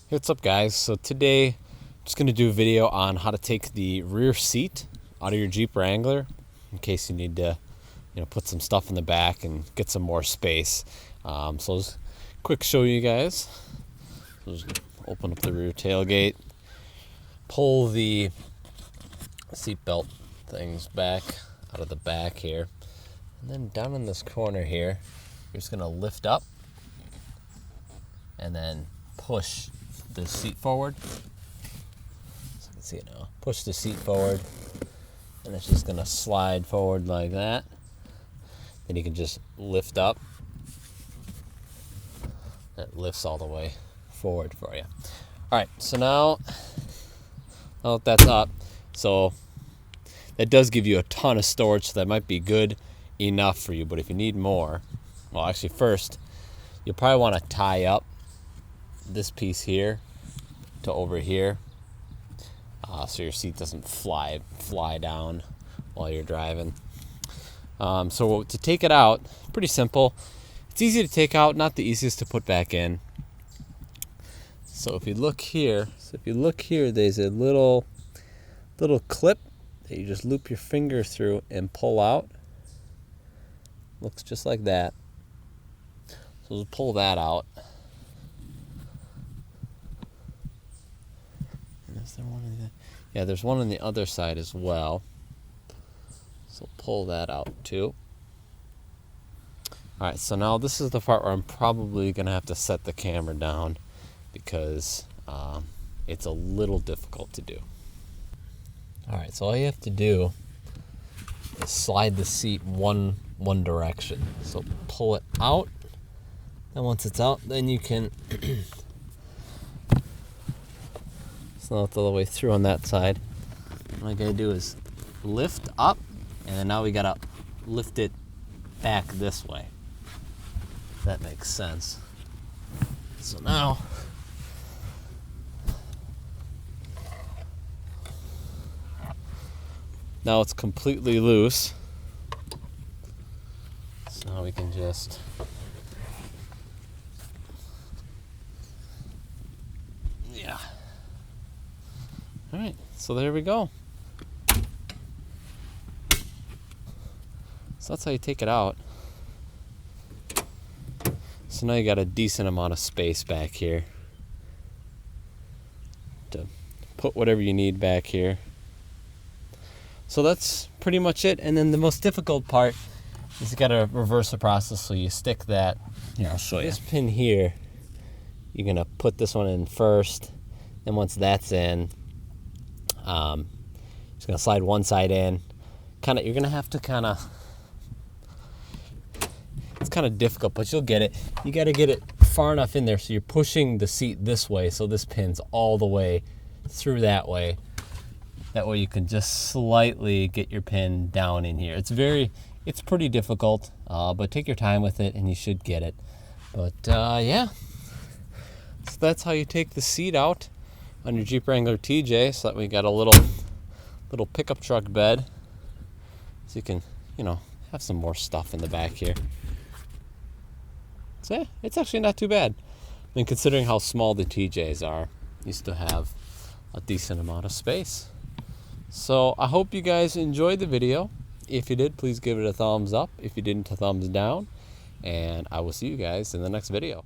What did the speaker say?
Hey, what's up guys? So today I'm just going to do a video on how to take the rear seat out of your Jeep Wrangler in case you need to put some stuff in the back and get some more space. So just quick show you guys. So just open up the rear tailgate, pull the seat belt things back out of the back here, and then down in this corner here you're just going to lift up and then push the seat forward. So you can see it now. Push the seat forward and it's just going to slide forward like that. Then you can just lift up. It lifts all the way forward for you. Alright, so now that that's up, so that does give you a ton of storage, so that might be good enough for you. But if you need more, well, actually first you'll probably want to tie up this piece here to over here, so your seat doesn't fly down while you're driving. So to take it out, pretty simple. It's easy to take out, not the easiest to put back in. So if you look here, there's a little clip that you just loop your finger through and pull out. Looks just like that. So we'll pull that out. Is there one on the, yeah, there's one on the other side as well. So pull that out too. Alright, so now this is the part where I'm probably going to have to set the camera down because it's a little difficult to do. Alright, so all you have to do is slide the seat one direction. So pull it out, and once it's out, then you can so it's all the way through on that side. All I gotta do is lift up, and then now we gotta lift it back this way. If that makes sense. So now it's completely loose. So now we can just Alright, so there we go. So that's how you take it out. So now you got a decent amount of space back here to put whatever you need back here. So that's pretty much it. And then the most difficult part is you got to reverse the process. So you stick that, I'll show you. This pin here, you're going to put this one in first. And once that's in, just gonna slide one side in. You're gonna have to it's kind of difficult, but you'll get it. You got to get it far enough in there so you're pushing the seat this way, so this pin's all the way through that way. That way you can just slightly get your pin down in here. It's pretty difficult, but take your time with it and you should get it. But yeah, so that's how you take the seat out on your Jeep Wrangler TJ, so that we got a little pickup truck bed, so you can have some more stuff in the back here. So yeah, it's actually not too bad. I mean, considering how small the TJs are, you still have a decent amount of space. So I hope you guys enjoyed the video. If you did, please give it a thumbs up. If you didn't, a thumbs down. And I will see you guys in the next video.